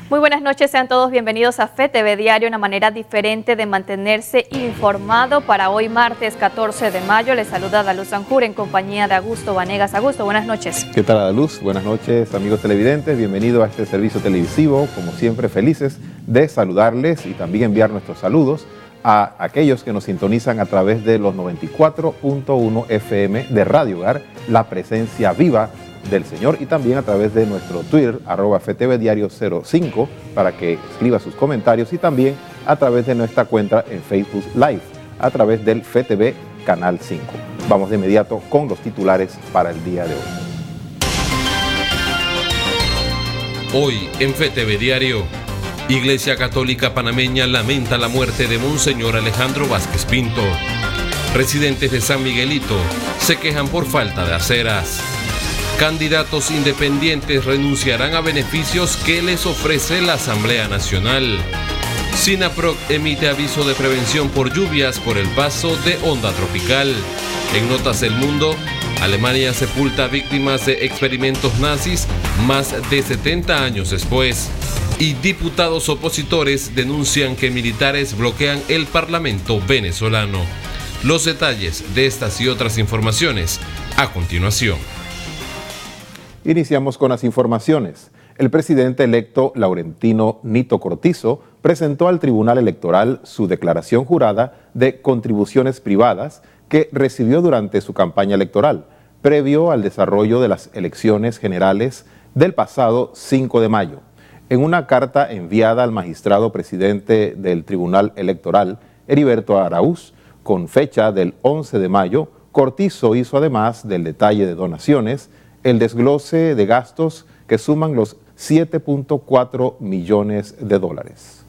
Muy buenas noches, sean todos bienvenidos a FETV Diario, una manera diferente de mantenerse informado. Para hoy, martes 14 de mayo, les saluda Adaluz Sanjur en compañía de Augusto Vanegas. Augusto, buenas noches. ¿Qué tal, Adaluz? Buenas noches, amigos televidentes. Bienvenido a este servicio televisivo. Como siempre, felices de saludarles y también enviar nuestros saludos a aquellos que nos sintonizan a través de los 94.1 FM de Radio Hogar, la presencia viva del Señor, y también a través de nuestro Twitter, @FTVDiario05, para que escriba sus comentarios, y también a través de nuestra cuenta en Facebook Live, a través del FTV Canal 5. Vamos de inmediato con los titulares para el día de hoy. Hoy en FTV Diario, Iglesia Católica Panameña lamenta la muerte de Monseñor Alejandro Vázquez Pinto. Residentes de San Miguelito se quejan por falta de aceras. Candidatos independientes renunciarán a beneficios que les ofrece la Asamblea Nacional. SINAPROC emite aviso de prevención por lluvias por el paso de onda tropical. En Notas del Mundo, Alemania sepulta víctimas de experimentos nazis más de 70 años después. Y diputados opositores denuncian que militares bloquean el Parlamento venezolano. Los detalles de estas y otras informaciones a continuación. Iniciamos con las informaciones. El presidente electo Laurentino Nito Cortizo presentó al Tribunal Electoral su declaración jurada de contribuciones privadas que recibió durante su campaña electoral, previo al desarrollo de las elecciones generales del pasado 5 de mayo. En una carta enviada al magistrado presidente del Tribunal Electoral, Heriberto Araúz, con fecha del 11 de mayo, Cortizo hizo, además del detalle de donaciones, el desglose de gastos que suman los 7.4 millones de dólares.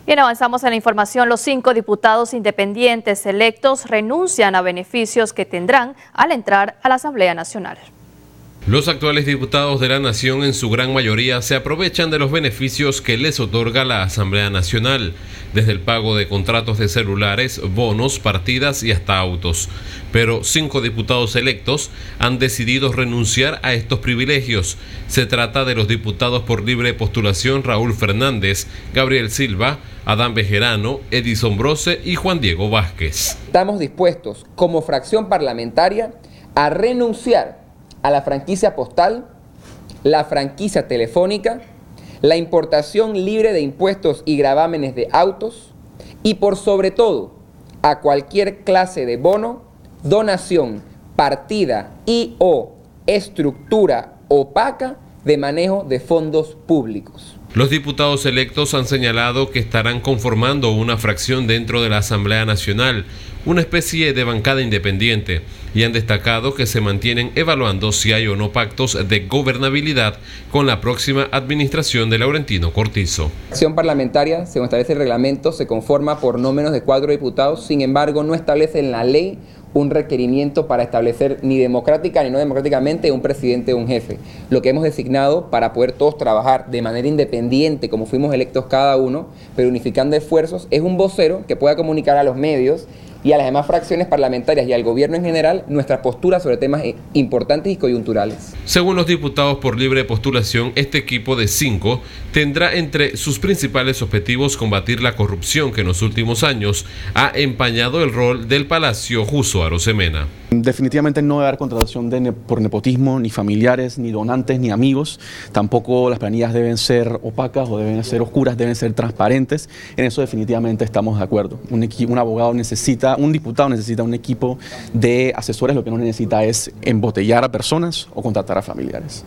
Bien, avanzamos en la información. Los 5 diputados independientes electos renuncian a beneficios que tendrán al entrar a la Asamblea Nacional. Los actuales diputados de la Nación en su gran mayoría se aprovechan de los beneficios que les otorga la Asamblea Nacional, desde el pago de contratos de celulares, bonos, partidas y hasta autos. Pero 5 diputados electos han decidido renunciar a estos privilegios. Se trata de los diputados por libre postulación Raúl Fernández, Gabriel Silva, Adán Bejerano, Edison Brose y Juan Diego Vázquez. Estamos dispuestos como fracción parlamentaria a renunciar a la franquicia postal, la franquicia telefónica, la importación libre de impuestos y gravámenes de autos y por sobre todo a cualquier clase de bono, donación, partida y o estructura opaca de manejo de fondos públicos. Los diputados electos han señalado que estarán conformando una fracción dentro de la Asamblea Nacional, una especie de bancada independiente, y han destacado que se mantienen evaluando si hay o no pactos de gobernabilidad con la próxima administración de Laurentino Cortizo. La acción parlamentaria, según establece el reglamento, se conforma por no menos de 4 diputados, sin embargo no establece en la ley un requerimiento para establecer ni democrática ni no democráticamente un presidente o un jefe. Lo que hemos designado para poder todos trabajar de manera independiente, como fuimos electos cada uno, pero unificando esfuerzos, es un vocero que pueda comunicar a los medios y a las demás fracciones parlamentarias y al gobierno en general nuestra postura sobre temas importantes y coyunturales. Según los diputados por libre postulación, este equipo de 5 tendrá entre sus principales objetivos combatir la corrupción que en los últimos años ha empañado el rol del Palacio Justo Arosemena. Definitivamente no debe haber contratación por nepotismo, ni familiares, ni donantes, ni amigos. Tampoco las planillas deben ser opacas o deben ser oscuras, deben ser transparentes. En eso definitivamente estamos de acuerdo. Un abogado necesita, un diputado necesita un equipo de asesores, lo que no necesita es embotellar a personas o contratar a familiares.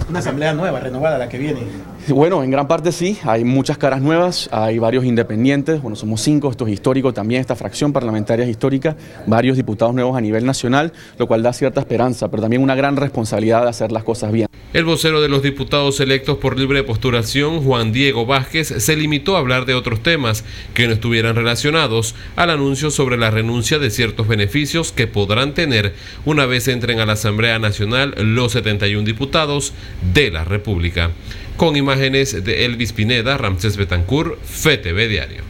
Una asamblea nueva, renovada, la que viene. Bueno, en gran parte sí, hay muchas caras nuevas, hay varios independientes, bueno, somos 5, esto es histórico también, esta fracción parlamentaria es histórica, varios diputados nuevos a nivel nacional, lo cual da cierta esperanza, pero también una gran responsabilidad de hacer las cosas bien. El vocero de los diputados electos por libre postulación, Juan Diego Vázquez, se limitó a hablar de otros temas que no estuvieran relacionados al anuncio sobre la renuncia de ciertos beneficios que podrán tener una vez entren a la Asamblea Nacional los 71 diputados de la República. Con imágenes de Elvis Pineda, Ramsés Betancur, FTV Diario.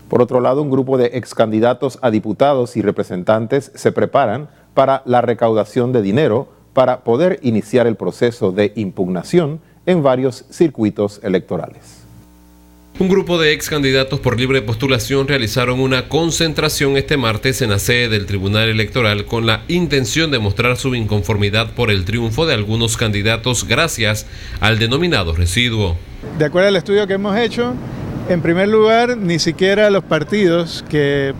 Por otro lado, un grupo de excandidatos a diputados y representantes se preparan para la recaudación de dinero para poder iniciar el proceso de impugnación en varios circuitos electorales. Un grupo de ex candidatos por libre postulación realizaron una concentración este martes en la sede del Tribunal Electoral con la intención de mostrar su inconformidad por el triunfo de algunos candidatos gracias al denominado residuo. De acuerdo al estudio que hemos hecho, en primer lugar, ni siquiera los partidos que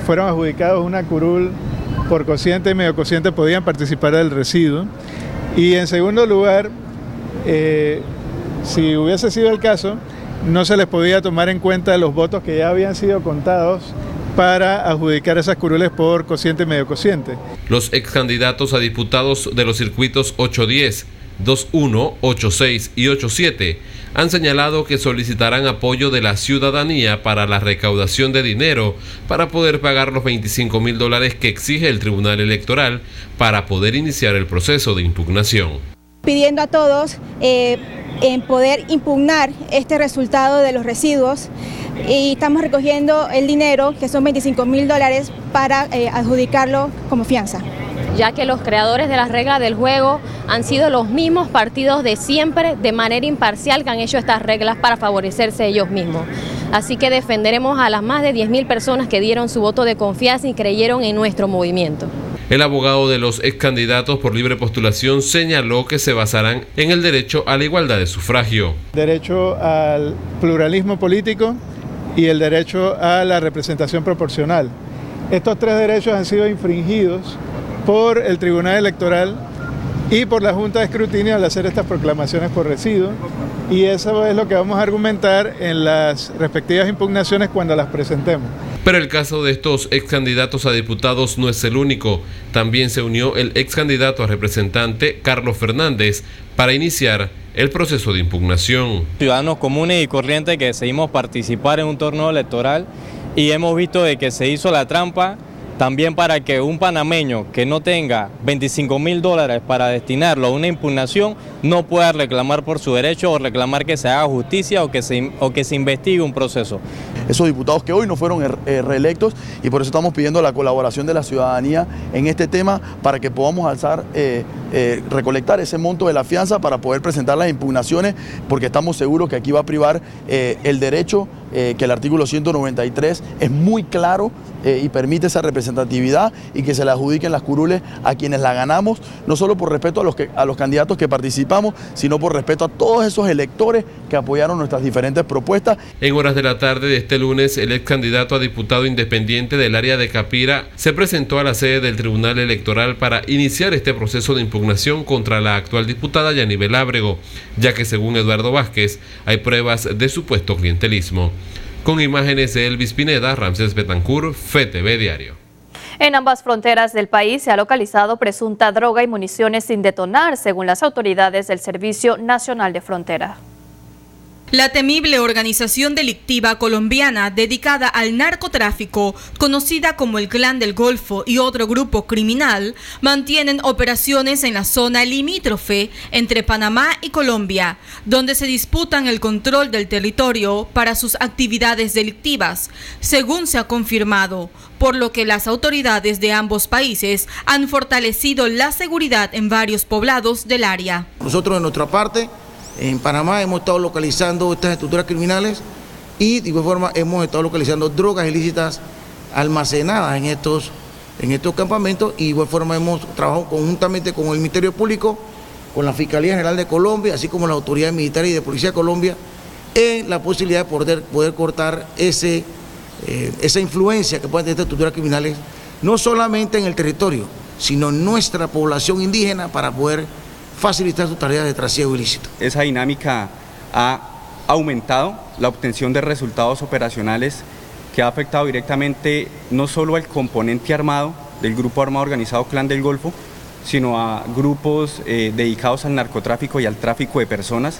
fueron adjudicados una curul por cociente y medio cociente podían participar del residuo. Y en segundo lugar, si hubiese sido el caso, no se les podía tomar en cuenta los votos que ya habían sido contados para adjudicar esas curules por cociente y medio cociente. Los ex candidatos a diputados de los circuitos 810, 21, 86 y 87 han señalado que solicitarán apoyo de la ciudadanía para la recaudación de dinero para poder pagar los $25.000 que exige el Tribunal Electoral para poder iniciar el proceso de impugnación. Pidiendo a todos en poder impugnar este resultado de los residuos y estamos recogiendo el dinero, que son $25.000, para adjudicarlo como fianza. Ya que los creadores de las reglas del juego han sido los mismos partidos de siempre, de manera imparcial, que han hecho estas reglas para favorecerse ellos mismos. Así que defenderemos a las más de 10.000 personas que dieron su voto de confianza y creyeron en nuestro movimiento. El abogado de los ex candidatos por libre postulación señaló que se basarán en el derecho a la igualdad de sufragio. Derecho al pluralismo político y el derecho a la representación proporcional. Estos tres derechos han sido infringidos por el Tribunal Electoral y por la Junta de Escrutinio al hacer estas proclamaciones por residuo, y eso es lo que vamos a argumentar en las respectivas impugnaciones cuando las presentemos. Pero el caso de estos ex candidatos a diputados no es el único. También se unió el ex candidato a representante Carlos Fernández para iniciar el proceso de impugnación. Ciudadanos comunes y corrientes que decidimos participar en un torneo electoral y hemos visto de que se hizo la trampa también para que un panameño que no tenga $25.000 para destinarlo a una impugnación no pueda reclamar por su derecho o reclamar que se haga justicia o que se investigue un proceso. Esos diputados que hoy no fueron reelectos, y por eso estamos pidiendo la colaboración de la ciudadanía en este tema para que podamos recolectar ese monto de la fianza para poder presentar las impugnaciones, porque estamos seguros que aquí va a privar el derecho, que el artículo 193 es muy claro y permite esa representatividad y que se le adjudiquen las curules a quienes la ganamos, no solo por respeto a los candidatos que participamos, sino por respeto a todos esos electores que apoyaron nuestras diferentes propuestas. En horas de la tarde de este lunes, el ex candidato a diputado independiente del área de Capira se presentó a la sede del Tribunal Electoral para iniciar este proceso de impugnación contra la actual diputada Yanibel Ábrego, ya que según Eduardo Vázquez hay pruebas de supuesto clientelismo. Con imágenes de Elvis Pineda, Ramsés Betancourt, FETV Diario. En ambas fronteras del país se ha localizado presunta droga y municiones sin detonar, según las autoridades del Servicio Nacional de Frontera. La temible organización delictiva colombiana dedicada al narcotráfico, conocida como el Clan del Golfo y otro grupo criminal, mantienen operaciones en la zona limítrofe entre Panamá y Colombia, donde se disputan el control del territorio para sus actividades delictivas, según se ha confirmado, por lo que las autoridades de ambos países han fortalecido la seguridad en varios poblados del área. Nosotros, de nuestra parte, en Panamá hemos estado localizando estas estructuras criminales y de igual forma hemos estado localizando drogas ilícitas almacenadas en estos campamentos, y de igual forma hemos trabajado conjuntamente con el Ministerio Público, con la Fiscalía General de Colombia, así como las autoridades militares y de Policía de Colombia, en la posibilidad de poder cortar esa influencia que pueden tener estas estructuras criminales, no solamente en el territorio, sino en nuestra población indígena, para poder facilitar su tarea de trasiego ilícito. Esa dinámica ha aumentado la obtención de resultados operacionales que ha afectado directamente no solo al componente armado del grupo armado organizado Clan del Golfo, sino a grupos dedicados al narcotráfico y al tráfico de personas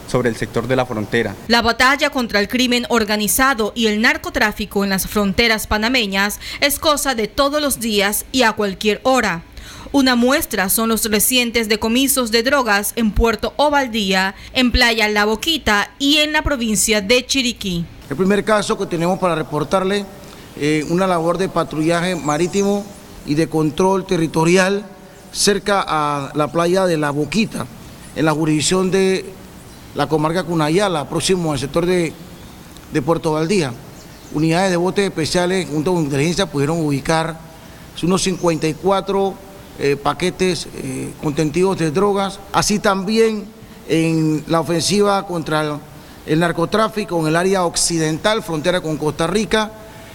sobre el sector de la frontera. La batalla contra el crimen organizado y el narcotráfico en las fronteras panameñas es cosa de todos los días y a cualquier hora. Una muestra son los recientes decomisos de drogas en Puerto Ovaldía, en Playa La Boquita y en la provincia de Chiriquí. El primer caso que tenemos para reportarle, una labor de patrullaje marítimo y de control territorial cerca a la playa de La Boquita, en la jurisdicción de la comarca Cunayala, próximo al sector de Puerto Valdía. Unidades de botes especiales junto con inteligencia pudieron ubicar unos 54 paquetes contentivos de drogas, así también en la ofensiva contra el narcotráfico en el área occidental, frontera con Costa Rica,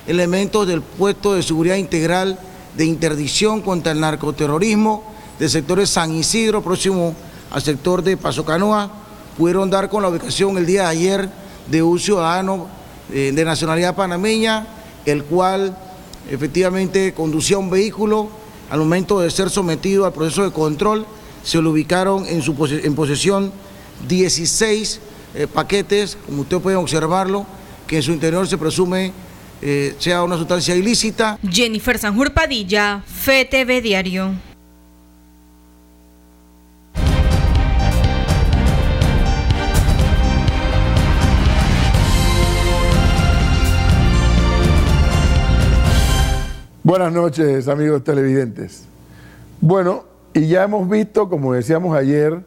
elementos del puesto de seguridad integral de interdicción contra el narcoterrorismo del sector de San Isidro, próximo al sector de Paso Canoa, pudieron dar con la ubicación el día de ayer de un ciudadano de nacionalidad panameña, el cual efectivamente conducía un vehículo. Al momento de ser sometido al proceso de control, se lo ubicaron en posesión 16 paquetes, como ustedes pueden observarlo, que en su interior se presume sea una sustancia ilícita. Jennifer Sanjur Padilla, FETV Diario. Buenas noches, amigos televidentes. Bueno, y ya hemos visto, como decíamos ayer,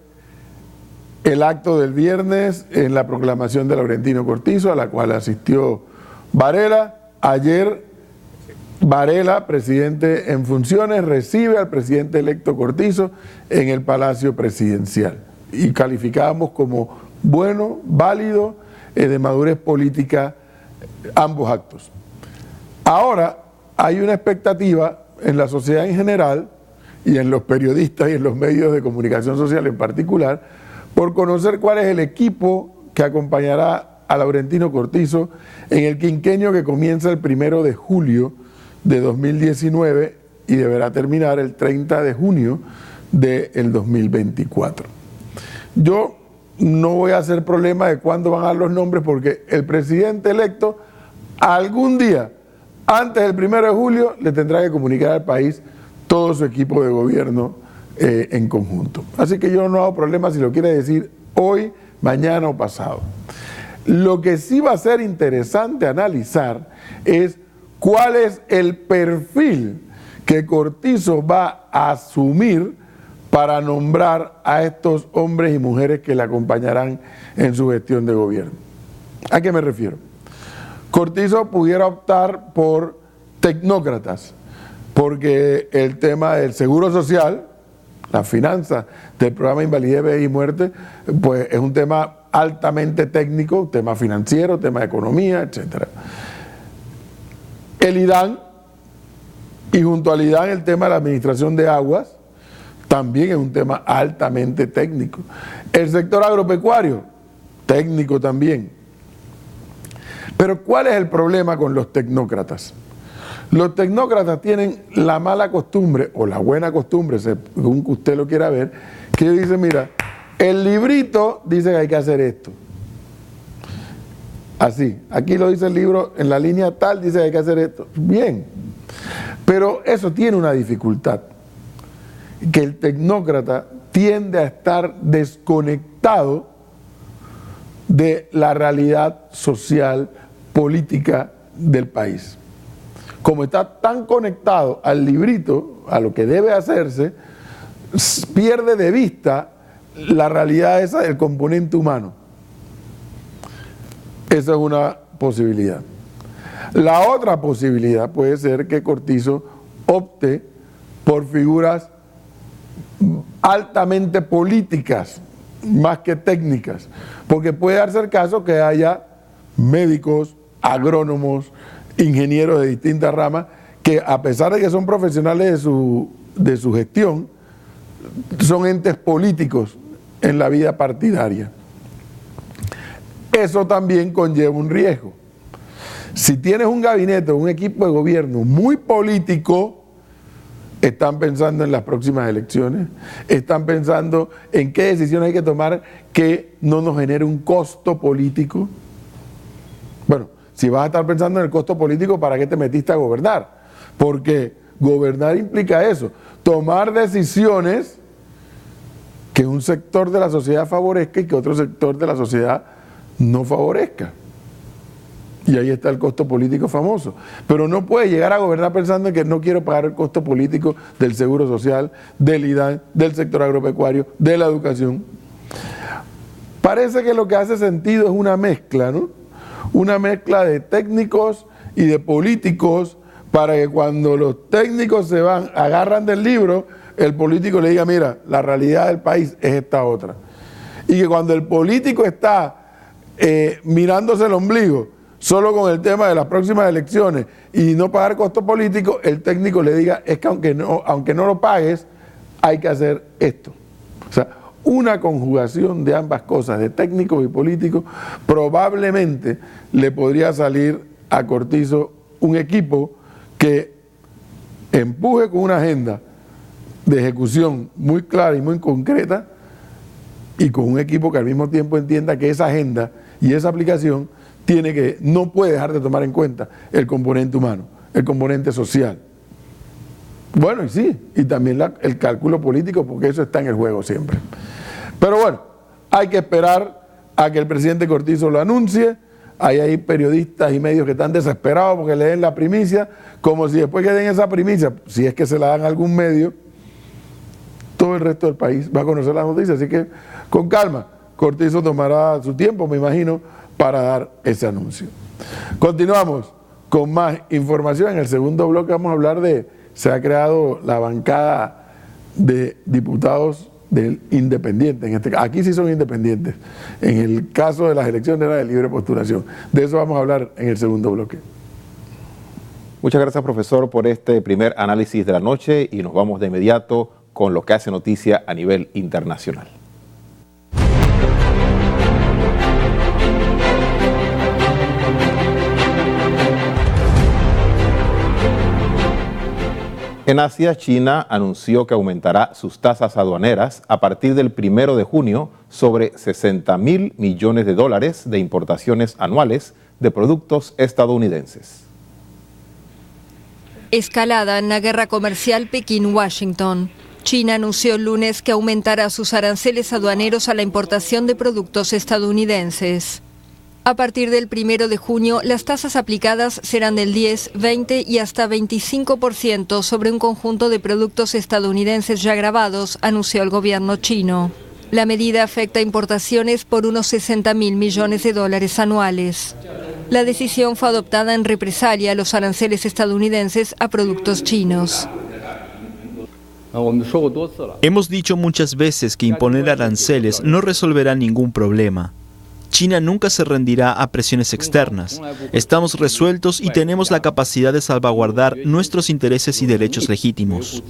el acto del viernes en la proclamación de Laurentino Cortizo, a la cual asistió Varela. Ayer, Varela, presidente en funciones, recibe al presidente electo Cortizo en el Palacio Presidencial. Y calificábamos como bueno, válido, de madurez política, ambos actos. Ahora, hay una expectativa en la sociedad en general y en los periodistas y en los medios de comunicación social en particular por conocer cuál es el equipo que acompañará a Laurentino Cortizo en el quinquenio que comienza el 1 de julio de 2019 y deberá terminar el 30 de junio del 2024. Yo no voy a hacer problema de cuándo van a dar los nombres porque el presidente electo algún día antes del 1 de julio le tendrá que comunicar al país todo su equipo de gobierno en conjunto. Así que yo no hago problema si lo quiere decir hoy, mañana o pasado. Lo que sí va a ser interesante analizar es cuál es el perfil que Cortizo va a asumir para nombrar a estos hombres y mujeres que le acompañarán en su gestión de gobierno. ¿A qué me refiero? Cortizo pudiera optar por tecnócratas, porque el tema del seguro social, la finanza del programa de invalidez, vejez y muerte, pues es un tema altamente técnico, tema financiero, tema de economía, etc. El IDAN, y junto al IDAN el tema de la administración de aguas, también es un tema altamente técnico. El sector agropecuario, técnico también. Pero ¿cuál es el problema con los tecnócratas? Los tecnócratas tienen la mala costumbre, o la buena costumbre, según que usted lo quiera ver, que dice, mira, el librito dice que hay que hacer esto. Así, aquí lo dice el libro, en la línea tal dice que hay que hacer esto. Bien, pero eso tiene una dificultad, que el tecnócrata tiende a estar desconectado de la realidad social, política del país. Como está tan conectado al librito, a lo que debe hacerse, pierde de vista la realidad esa del componente humano. Esa es una posibilidad. La otra posibilidad puede ser que Cortizo opte por figuras altamente políticas, más que técnicas, porque puede darse el caso que haya médicos, agrónomos, ingenieros de distintas ramas, que a pesar de que son profesionales de su gestión, son entes políticos en la vida partidaria. Eso también conlleva un riesgo. Si tienes un gabinete o un equipo de gobierno muy político, están pensando en las próximas elecciones, están pensando en qué decisiones hay que tomar que no nos genere un costo político. Bueno, si vas a estar pensando en el costo político, ¿para qué te metiste a gobernar? Porque gobernar implica eso, tomar decisiones que un sector de la sociedad favorezca y que otro sector de la sociedad no favorezca. Y ahí está el costo político famoso. Pero no puede llegar a gobernar pensando en que no quiero pagar el costo político del seguro social, del IDAN, del sector agropecuario, de la educación. Parece que lo que hace sentido es una mezcla, ¿no? Una mezcla de técnicos y de políticos para que cuando los técnicos se van, agarran del libro, el político le diga, mira, la realidad del país es esta otra. Y que cuando el político está mirándose el ombligo solo con el tema de las próximas elecciones y no pagar costo político, el técnico le diga, es que aunque no lo pagues, hay que hacer esto. O sea, una conjugación de ambas cosas, de técnicos y políticos, probablemente le podría salir a Cortizo un equipo que empuje con una agenda de ejecución muy clara y muy concreta, y con un equipo que al mismo tiempo entienda que esa agenda y esa aplicación no puede dejar de tomar en cuenta el componente humano, el componente social. Bueno, y sí, y también el cálculo político, porque eso está en el juego siempre. Pero bueno, hay que esperar a que el presidente Cortizo lo anuncie. Hay periodistas y medios que están desesperados porque le den la primicia, como si después que den esa primicia, si es que se la dan a algún medio, todo el resto del país va a conocer las noticias. Así que con calma, Cortizo tomará su tiempo, me imagino, para dar ese anuncio. Continuamos con más información. En el segundo bloque vamos a hablar se ha creado la bancada de diputados del independiente. Aquí sí son independientes. En el caso de las elecciones era de libre postulación. De eso vamos a hablar en el segundo bloque. Muchas gracias, profesor, por este primer análisis de la noche, y nos vamos de inmediato con lo que hace noticia a nivel internacional. En Asia, China anunció que aumentará sus tasas aduaneras a partir del 1 de junio sobre $60.000 millones de importaciones anuales de productos estadounidenses. Escalada en la guerra comercial Pekín-Washington. China anunció el lunes que aumentará sus aranceles aduaneros a la importación de productos estadounidenses. A partir del 1 de junio, las tasas aplicadas serán del 10, 20 y hasta 25% sobre un conjunto de productos estadounidenses ya gravados, anunció el gobierno chino. La medida afecta a importaciones por unos $60.000 millones anuales. La decisión fue adoptada en represalia a los aranceles estadounidenses a productos chinos. Hemos dicho muchas veces que imponer aranceles no resolverá ningún problema. China nunca se rendirá a presiones externas. Estamos resueltos y tenemos la capacidad de salvaguardar nuestros intereses y derechos legítimos.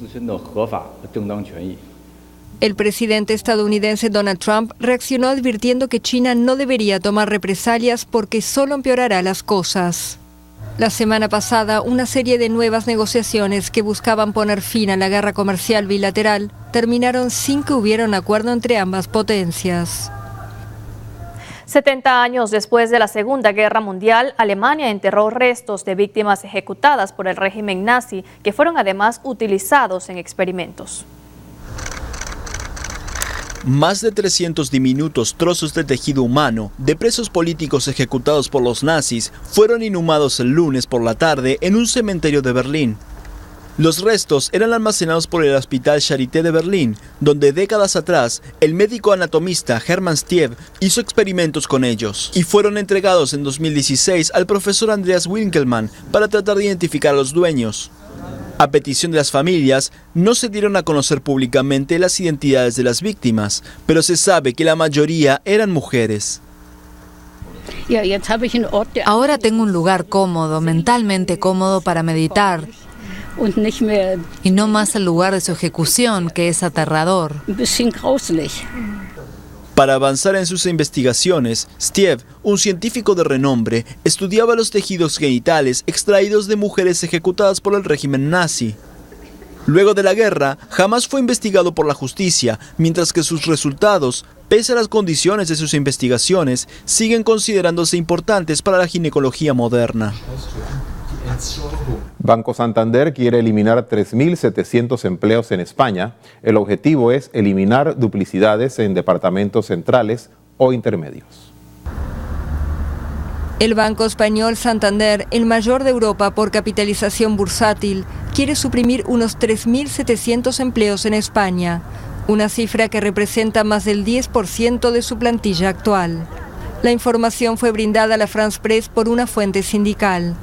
El presidente estadounidense Donald Trump reaccionó advirtiendo que China no debería tomar represalias porque solo empeorará las cosas. La semana pasada, una serie de nuevas negociaciones que buscaban poner fin a la guerra comercial bilateral terminaron sin que hubiera un acuerdo entre ambas potencias. 70 años después de la Segunda Guerra Mundial, Alemania enterró restos de víctimas ejecutadas por el régimen nazi, que fueron además utilizados en experimentos. Más de 300 diminutos trozos de tejido humano de presos políticos ejecutados por los nazis fueron inhumados el lunes por la tarde en un cementerio de Berlín. Los restos eran almacenados por el Hospital Charité de Berlín, donde décadas atrás el médico anatomista Hermann Stiev hizo experimentos con ellos, y fueron entregados en 2016 al profesor Andreas Winkelmann para tratar de identificar a los dueños. A petición de las familias, no se dieron a conocer públicamente las identidades de las víctimas, pero se sabe que la mayoría eran mujeres. Ahora tengo un lugar cómodo, mentalmente cómodo para meditar, y no más el lugar de su ejecución, que es aterrador. Para avanzar en sus investigaciones, Stiev, un científico de renombre, estudiaba los tejidos genitales extraídos de mujeres ejecutadas por el régimen nazi. Luego de la guerra, jamás fue investigado por la justicia, mientras que sus resultados, pese a las condiciones de sus investigaciones, siguen considerándose importantes para la ginecología moderna. Banco Santander quiere eliminar 3.700 empleos en España. El objetivo es eliminar duplicidades en departamentos centrales o intermedios. El banco español Santander, el mayor de Europa por capitalización bursátil, quiere suprimir unos 3.700 empleos en España. una cifra que representa más del 10% de su plantilla actual. La información fue brindada a la France Press por una fuente sindical.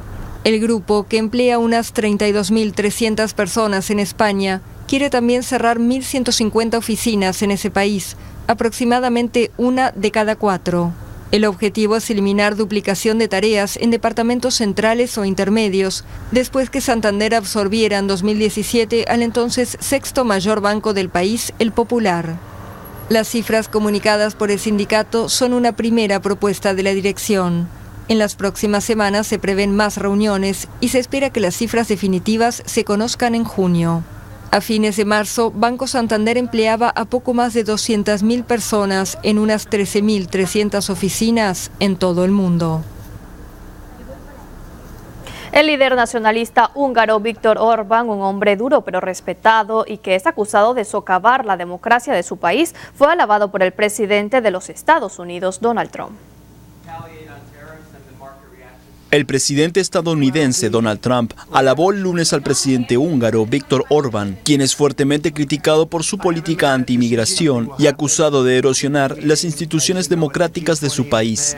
El grupo, que emplea unas 32.300 personas en España, quiere también cerrar 1.150 oficinas en ese país, aproximadamente una de cada 4. El objetivo es eliminar duplicación de tareas en departamentos centrales o intermedios, después que Santander absorbiera en 2017 al entonces sexto mayor banco del país, el Popular. Las cifras comunicadas por el sindicato son una primera propuesta de la dirección. En las próximas semanas se prevén más reuniones y se espera que las cifras definitivas se conozcan en junio. A fines de marzo, Banco Santander empleaba a poco más de 200.000 personas en unas 13.300 oficinas en todo el mundo. El líder nacionalista húngaro Viktor Orbán, un hombre duro pero respetado y que es acusado de socavar la democracia de su país, fue alabado por el presidente de los Estados Unidos, Donald Trump. El presidente estadounidense Donald Trump alabó el lunes al presidente húngaro Viktor Orbán, quien es fuertemente criticado por su política anti-inmigración y acusado de erosionar las instituciones democráticas de su país.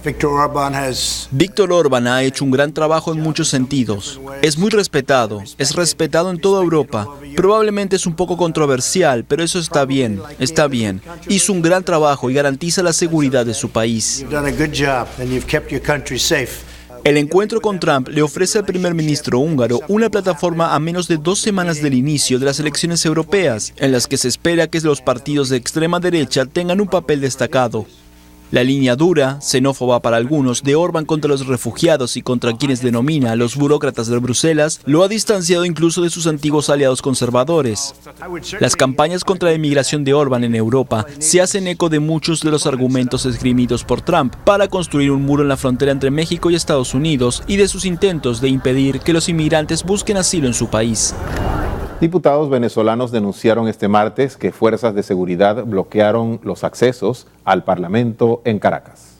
Viktor Orbán ha hecho un gran trabajo en muchos sentidos. Es muy respetado, es respetado en toda Europa. Probablemente es un poco controversial, pero eso está bien, está bien. Hizo un gran trabajo y garantiza la seguridad de su país. El encuentro con Trump le ofrece al primer ministro húngaro una plataforma a menos de 2 semanas del inicio de las elecciones europeas, en las que se espera que los partidos de extrema derecha tengan un papel destacado. La línea dura, xenófoba para algunos, de Orbán contra los refugiados y contra quienes denomina los burócratas de Bruselas, lo ha distanciado incluso de sus antiguos aliados conservadores. Las campañas contra la inmigración de Orbán en Europa se hacen eco de muchos de los argumentos esgrimidos por Trump para construir un muro en la frontera entre México y Estados Unidos y de sus intentos de impedir que los inmigrantes busquen asilo en su país. Diputados venezolanos denunciaron este martes que fuerzas de seguridad bloquearon los accesos al Parlamento en Caracas.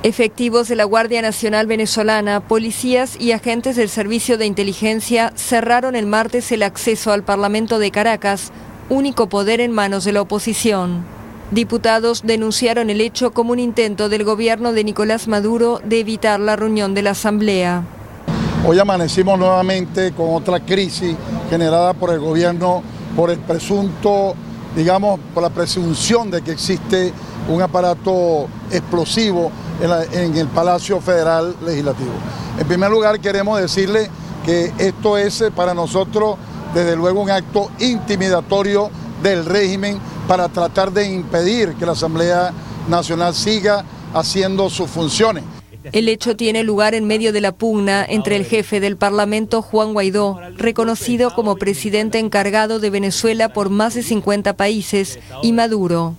Efectivos de la Guardia Nacional Venezolana, policías y agentes del Servicio de Inteligencia cerraron el martes el acceso al Parlamento de Caracas, único poder en manos de la oposición. Diputados denunciaron el hecho como un intento del gobierno de Nicolás Maduro de evitar la reunión de la Asamblea. Hoy amanecimos nuevamente con otra crisis generada por el gobierno, por el presunto, digamos, por la presunción de que existe un aparato explosivo en el Palacio Federal Legislativo. En primer lugar, queremos decirle que esto es para nosotros, desde luego, un acto intimidatorio del régimen para tratar de impedir que la Asamblea Nacional siga haciendo sus funciones. El hecho tiene lugar en medio de la pugna entre el jefe del Parlamento, Juan Guaidó, reconocido como presidente encargado de Venezuela por más de 50 países, y Maduro.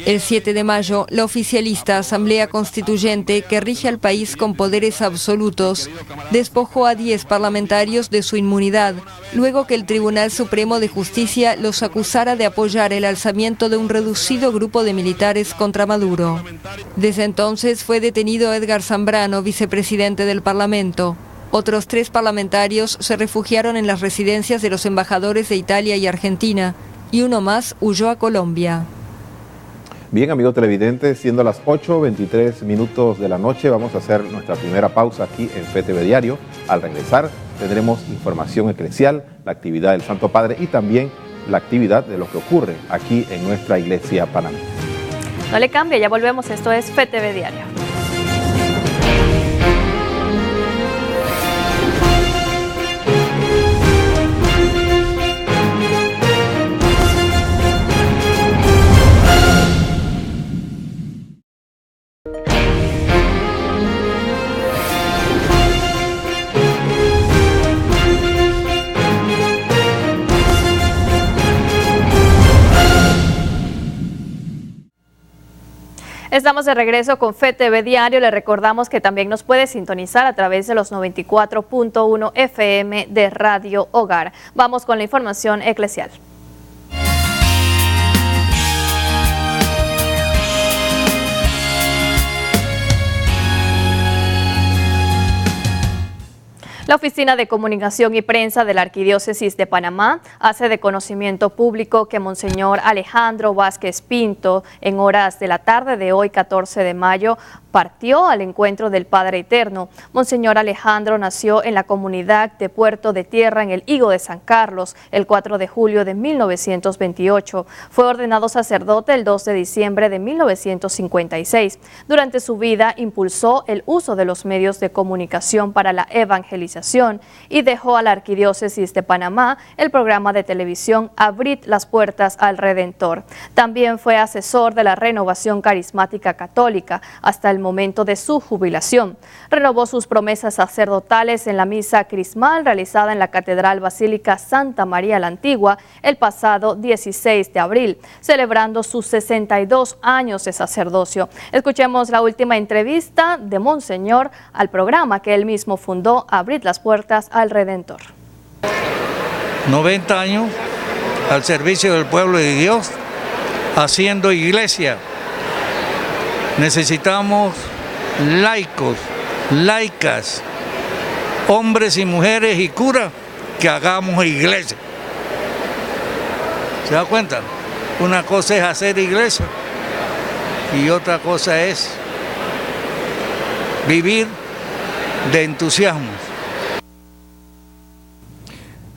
El 7 de mayo, la oficialista Asamblea Constituyente, que rige al país con poderes absolutos, despojó a 10 parlamentarios de su inmunidad, luego que el Tribunal Supremo de Justicia los acusara de apoyar el alzamiento de un reducido grupo de militares contra Maduro. Desde entonces fue detenido Edgar Zambrano, vicepresidente del Parlamento. Otros 3 parlamentarios se refugiaron en las residencias de los embajadores de Italia y Argentina, y uno más huyó a Colombia. Bien, amigos televidentes, siendo las 8:23 de la noche, vamos a hacer nuestra primera pausa aquí en FTV Diario. Al regresar tendremos información eclesial, la actividad del Santo Padre y también la actividad de lo que ocurre aquí en nuestra iglesia panameña. No le cambie, ya volvemos, esto es FTV Diario. Estamos de regreso con FTV Diario. Le recordamos que también nos puede sintonizar a través de los 94.1 FM de Radio Hogar. Vamos con la información eclesial. La Oficina de Comunicación y Prensa de la Arquidiócesis de Panamá hace de conocimiento público que Monseñor Alejandro Vázquez Pinto, en horas de la tarde de hoy, 14 de mayo, partió al encuentro del Padre Eterno. Monseñor Alejandro nació en la comunidad de Puerto de Tierra, en el Higo de San Carlos, el 4 de julio de 1928. Fue ordenado sacerdote el 2 de diciembre de 1956. Durante su vida impulsó el uso de los medios de comunicación para la evangelización y dejó a la Arquidiócesis de Panamá el programa de televisión Abrid las Puertas al Redentor. También fue asesor de la Renovación Carismática Católica hasta el momento de su jubilación. Renovó sus promesas sacerdotales en la misa crismal realizada en la Catedral Basílica Santa María la Antigua el pasado 16 de abril, celebrando sus 62 años de sacerdocio. Escuchemos la última entrevista de Monseñor al programa que él mismo fundó, Abrir las Puertas al Redentor. 90 años al servicio del pueblo de Dios, haciendo iglesia. Necesitamos laicos, laicas, hombres y mujeres y curas que hagamos iglesia. ¿Se da cuenta? Una cosa es hacer iglesia y otra cosa es vivir de entusiasmo.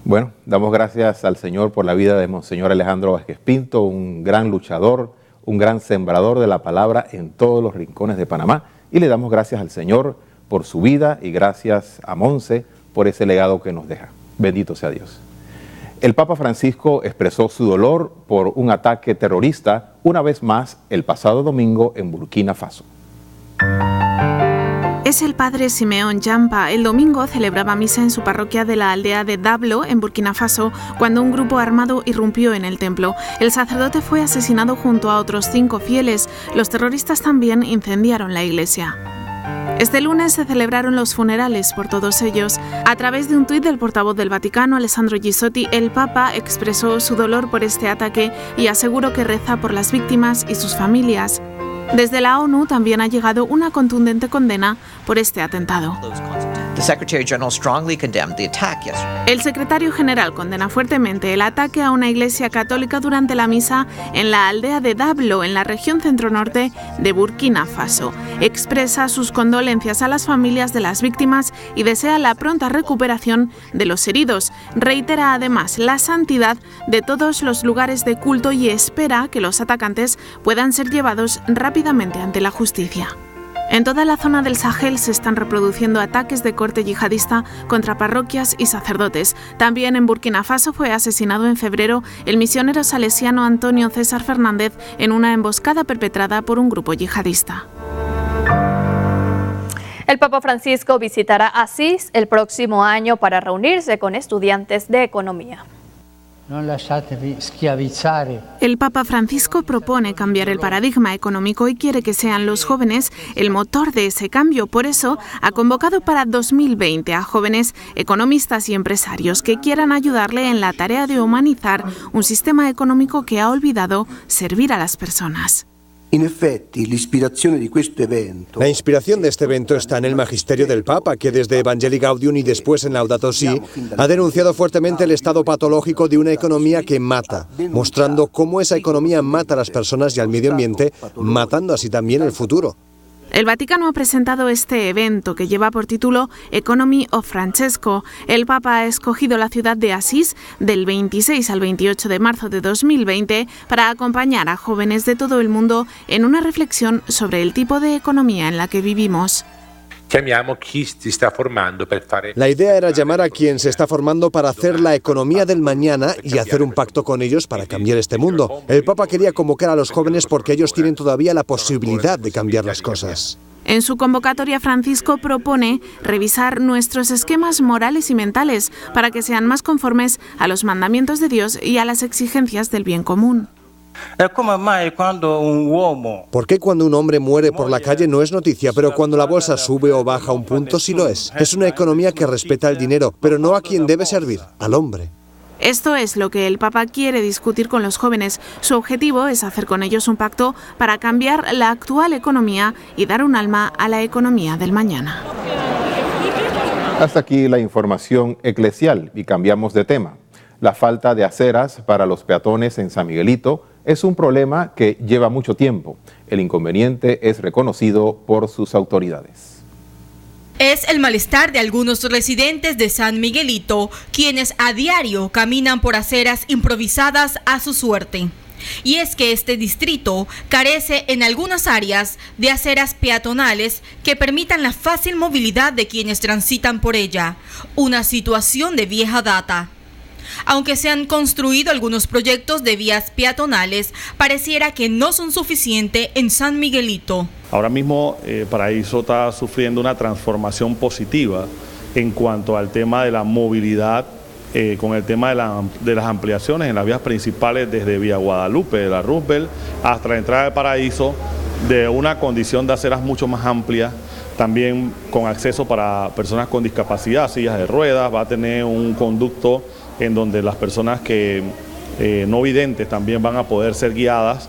Bueno, damos gracias al Señor por la vida de Monseñor Alejandro Vázquez Pinto, un gran luchador, un gran sembrador de la palabra en todos los rincones de Panamá, y le damos gracias al Señor por su vida y gracias a Monse por ese legado que nos deja. Bendito sea Dios. El Papa Francisco expresó su dolor por un ataque terrorista una vez más el pasado domingo en Burkina Faso. Es el padre Simeón Jampa. El domingo celebraba misa en su parroquia de la aldea de Dablo, en Burkina Faso, cuando un grupo armado irrumpió en el templo. El sacerdote fue asesinado junto a otros 5 fieles. Los terroristas también incendiaron la iglesia. Este lunes se celebraron los funerales por todos ellos. A través de un tuit del portavoz del Vaticano, Alessandro Gisotti, el Papa expresó su dolor por este ataque y aseguró que reza por las víctimas y sus familias. Desde la ONU también ha llegado una contundente condena por este atentado. El secretario general condena fuertemente el ataque a una iglesia católica durante la misa en la aldea de Dablo, en la región centro-norte de Burkina Faso. Expresa sus condolencias a las familias de las víctimas y desea la pronta recuperación de los heridos. Reitera además la santidad de todos los lugares de culto y espera que los atacantes puedan ser llevados rápidamente ante la justicia. En toda la zona del Sahel se están reproduciendo ataques de corte yihadista contra parroquias y sacerdotes. También en Burkina Faso fue asesinado en febrero el misionero salesiano Antonio César Fernández en una emboscada perpetrada por un grupo yihadista. El Papa Francisco visitará Asís el próximo año para reunirse con estudiantes de economía. El Papa Francisco propone cambiar el paradigma económico y quiere que sean los jóvenes el motor de ese cambio. Por eso ha convocado para 2020 a jóvenes economistas y empresarios que quieran ayudarle en la tarea de humanizar un sistema económico que ha olvidado servir a las personas. La inspiración de este evento está en el magisterio del Papa, que desde Evangelii Gaudium y después en Laudato Si ha denunciado fuertemente el estado patológico de una economía que mata, mostrando cómo esa economía mata a las personas y al medio ambiente, matando así también el futuro. El Vaticano ha presentado este evento que lleva por título Economy of Francesco. El Papa ha escogido la ciudad de Asís del 26 al 28 de marzo de 2020 para acompañar a jóvenes de todo el mundo en una reflexión sobre el tipo de economía en la que vivimos. La idea era llamar a quien se está formando para hacer la economía del mañana y hacer un pacto con ellos para cambiar este mundo. El Papa quería convocar a los jóvenes porque ellos tienen todavía la posibilidad de cambiar las cosas. En su convocatoria, Francisco propone revisar nuestros esquemas morales y mentales para que sean más conformes a los mandamientos de Dios y a las exigencias del bien común. ¿Por qué cuando un hombre muere por la calle no es noticia, pero cuando la bolsa sube o baja un punto sí lo es? Es una economía que respeta el dinero, pero no a quien debe servir, al hombre. Esto es lo que el Papa quiere discutir con los jóvenes. Su objetivo es hacer con ellos un pacto para cambiar la actual economía y dar un alma a la economía del mañana. Hasta aquí la información eclesial y cambiamos de tema. La falta de aceras para los peatones en San Miguelito es un problema que lleva mucho tiempo. El inconveniente es reconocido por sus autoridades. Es el malestar de algunos residentes de San Miguelito, quienes a diario caminan por aceras improvisadas a su suerte. Y es que este distrito carece en algunas áreas de aceras peatonales que permitan la fácil movilidad de quienes transitan por ella, una situación de vieja data. Aunque se han construido algunos proyectos de vías peatonales, pareciera que no son suficientes en San Miguelito. Ahora mismo Paraíso está sufriendo una transformación positiva en cuanto al tema de la movilidad, con el tema de las ampliaciones en las vías principales desde Vía Guadalupe, de la Roosevelt, hasta la entrada de Paraíso, de una condición de aceras mucho más amplia, también con acceso para personas con discapacidad, sillas de ruedas, va a tener un conducto en donde las personas que no videntes también van a poder ser guiadas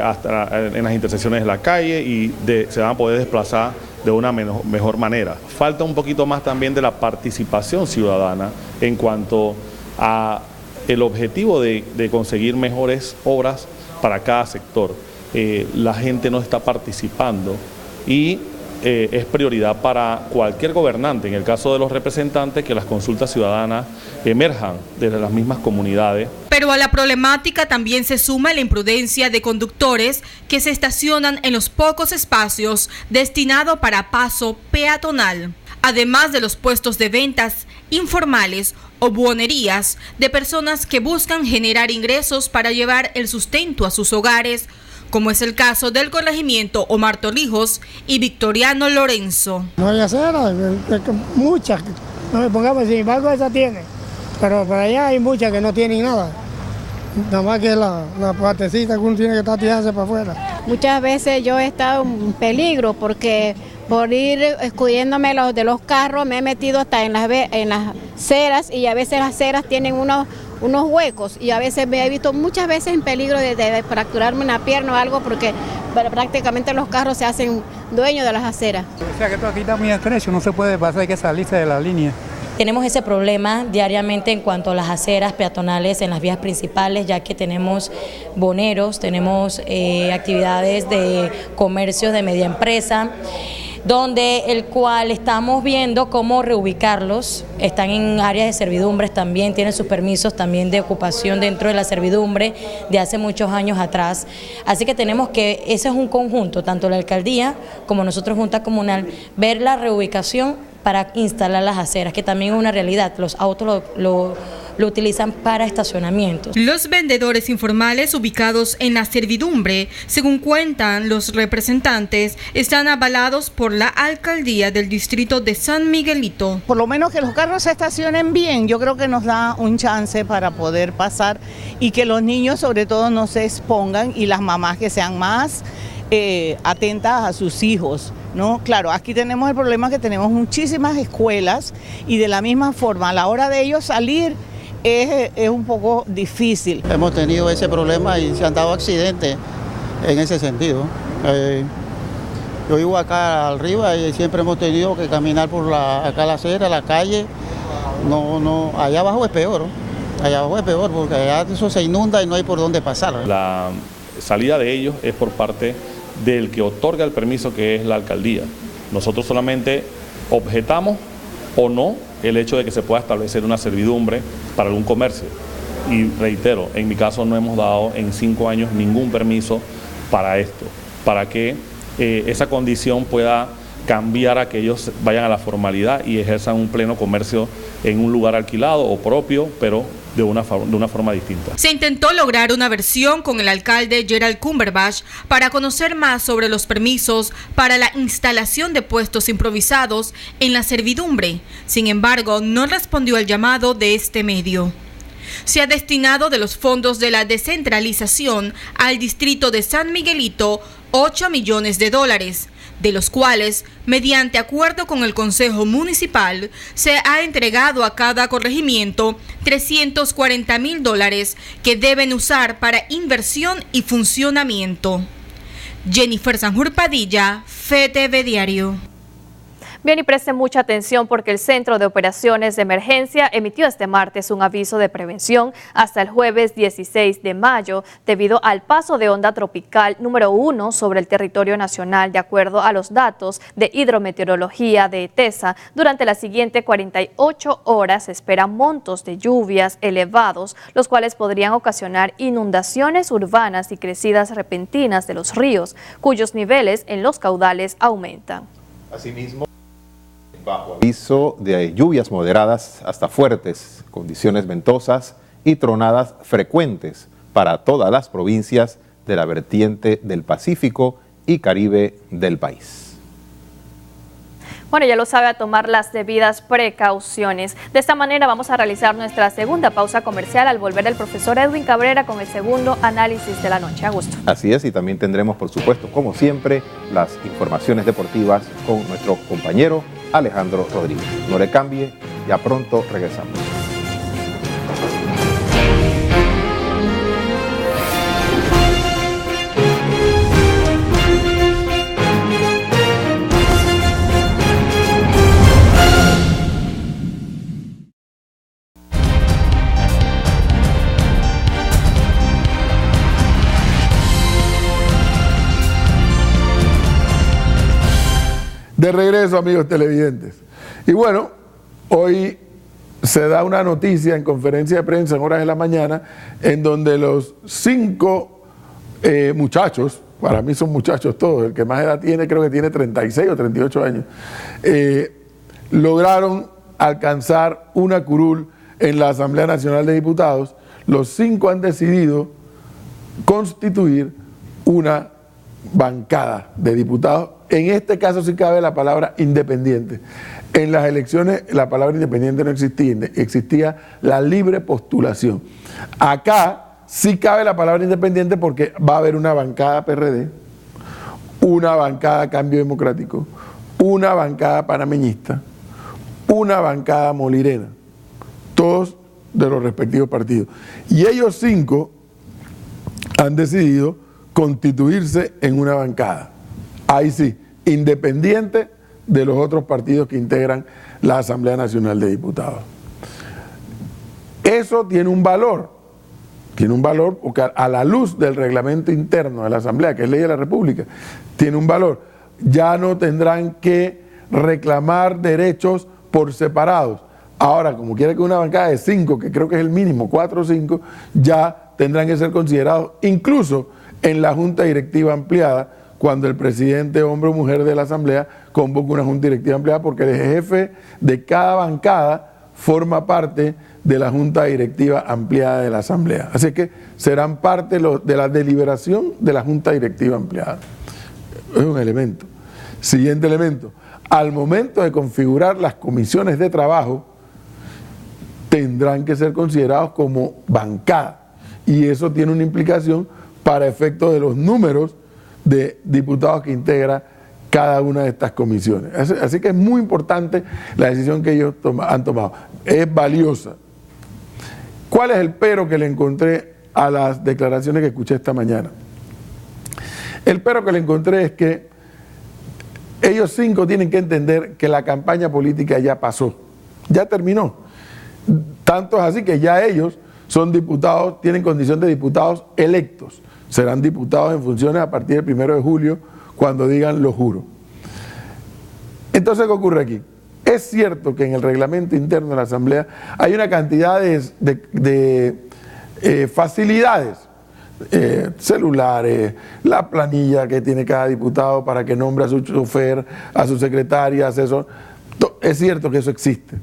hasta en las intersecciones de la calle y se van a poder desplazar de una mejor manera. Falta un poquito más también de la participación ciudadana en cuanto a el objetivo de conseguir mejores obras para cada sector. La gente no está participando y es prioridad para cualquier gobernante, en el caso de los representantes, que las consultas ciudadanas emerjan desde las mismas comunidades. Pero a la problemática también se suma la imprudencia de conductores que se estacionan en los pocos espacios destinados para paso peatonal, además de los puestos de ventas informales o buonerías de personas que buscan generar ingresos para llevar el sustento a sus hogares, como es el caso del corregimiento Omar Torrijos y Victoriano Lorenzo. No hay acera, muchas, pongamos, sin embargo esa tiene, pero por allá hay muchas que no tienen nada, nada más que la partecita que uno tiene que estar tirándose para afuera. Muchas veces yo he estado en peligro porque por ir escudiéndome de los carros me he metido hasta en las ceras y a veces las ceras tienen unos huecos y a veces me he visto muchas veces en peligro de fracturarme una pierna o algo porque prácticamente los carros se hacen dueños de las aceras. O sea que todo aquí está muy estrecho, no se puede pasar, hay que salirse de la línea. Tenemos ese problema diariamente en cuanto a las aceras peatonales en las vías principales, ya que tenemos boneros, tenemos actividades de comercios de media empresa, donde el cual estamos viendo cómo reubicarlos, están en áreas de servidumbres también, tienen sus permisos también de ocupación dentro de la servidumbre de hace muchos años atrás, así que tenemos que, ese es un conjunto, tanto la alcaldía como nosotros Junta Comunal, ver la reubicación para instalar las aceras, que también es una realidad, los autos lo utilizan para estacionamientos. Los vendedores informales ubicados en la servidumbre, según cuentan los representantes, están avalados por la alcaldía del distrito de San Miguelito. Por lo menos que los carros se estacionen bien, yo creo que nos da un chance para poder pasar y que los niños sobre todo no se expongan y las mamás que sean más atentas a sus hijos, ¿no? Claro, aquí tenemos el problema que tenemos muchísimas escuelas y de la misma forma a la hora de ellos salir es un poco difícil. Hemos tenido ese problema y se han dado accidentes en ese sentido. Yo vivo acá arriba y siempre hemos tenido que caminar por acá la acera, la calle. No, allá abajo es peor, ¿no? Allá abajo es peor porque allá eso se inunda y no hay por dónde pasar. La salida de ellos es por parte del que otorga el permiso, que es la alcaldía. Nosotros solamente objetamos o no el hecho de que se pueda establecer una servidumbre para algún comercio. Y reitero, en mi caso no hemos dado en 5 años ningún permiso para esto, para que esa condición pueda cambiar a que ellos vayan a la formalidad y ejerzan un pleno comercio en un lugar alquilado o propio, pero de una forma distinta. Se intentó lograr una versión con el alcalde Gerald Cumberbatch para conocer más sobre los permisos para la instalación de puestos improvisados en la servidumbre. Sin embargo, no respondió al llamado de este medio. Se ha destinado de los fondos de la descentralización al distrito de San Miguelito $8 millones, de los cuales, mediante acuerdo con el Consejo Municipal, se ha entregado a cada corregimiento $340,000 que deben usar para inversión y funcionamiento. Jennifer Sanjur Padilla, FETV Diario. Bien, y presten mucha atención porque el Centro de Operaciones de Emergencia emitió este martes un aviso de prevención hasta el jueves 16 de mayo debido al paso de onda tropical número 1 sobre el territorio nacional. De acuerdo a los datos de hidrometeorología de ETESA, durante las siguientes 48 horas se esperan montos de lluvias elevados, los cuales podrían ocasionar inundaciones urbanas y crecidas repentinas de los ríos, cuyos niveles en los caudales aumentan. Asimismo, bajo aviso de lluvias moderadas hasta fuertes, condiciones ventosas y tronadas frecuentes para todas las provincias de la vertiente del Pacífico y Caribe del país. Bueno, ya lo sabe, a tomar las debidas precauciones. De esta manera vamos a realizar nuestra segunda pausa comercial. Al volver el profesor Edwin Cabrera con el segundo análisis de la noche. Augusto. Así es, y también tendremos, por supuesto, como siempre, las informaciones deportivas con nuestro compañero Alejandro Rodríguez. No le cambie, ya pronto regresamos. De regreso, amigos televidentes. Y bueno, hoy se da una noticia en conferencia de prensa en horas de la mañana en donde los 5 muchachos, para mí son muchachos todos, el que más edad tiene creo que tiene 36 o 38 años, lograron alcanzar una curul en la Asamblea Nacional de Diputados. Los 5 han decidido constituir una bancada de diputados. En este caso sí cabe la palabra independiente. En las elecciones la palabra independiente no existía, existía la libre postulación. Acá sí cabe la palabra independiente porque va a haber una bancada PRD, una bancada Cambio Democrático, una bancada panameñista, una bancada molirena, todos de los respectivos partidos. Y ellos 5 han decidido constituirse en una bancada. Ahí sí, independiente de los otros partidos que integran la Asamblea Nacional de Diputados. Eso tiene un valor porque a la luz del reglamento interno de la Asamblea, que es ley de la República, tiene un valor. Ya no tendrán que reclamar derechos por separados. Ahora, como quiera que una bancada de 5, que creo que es el mínimo, 4 o 5, ya tendrán que ser considerados incluso en la Junta Directiva Ampliada, cuando el presidente, hombre o mujer de la Asamblea, convoca una Junta Directiva Ampliada, porque el jefe de cada bancada forma parte de la Junta Directiva Ampliada de la Asamblea. Así que serán parte de la deliberación de la Junta Directiva Ampliada. Es un elemento. Siguiente elemento. Al momento de configurar las comisiones de trabajo, tendrán que ser considerados como bancada. Y eso tiene una implicación para efectos de los números de diputados que integra cada una de estas comisiones. Así que es muy importante la decisión que ellos han tomado. Es valiosa. ¿Cuál es el pero que le encontré a las declaraciones que escuché esta mañana? El pero que le encontré es que ellos 5 tienen que entender que la campaña política ya pasó, ya terminó. Tanto es así que ya ellos son diputados, tienen condición de diputados electos. Serán diputados en funciones a partir del 1 de julio, cuando digan lo juro. Entonces, ¿qué ocurre aquí? Es cierto que en el reglamento interno de la Asamblea hay una cantidad de facilidades, celulares, la planilla que tiene cada diputado para que nombre a su chofer, a su secretaria, asesor. Es cierto que eso existe.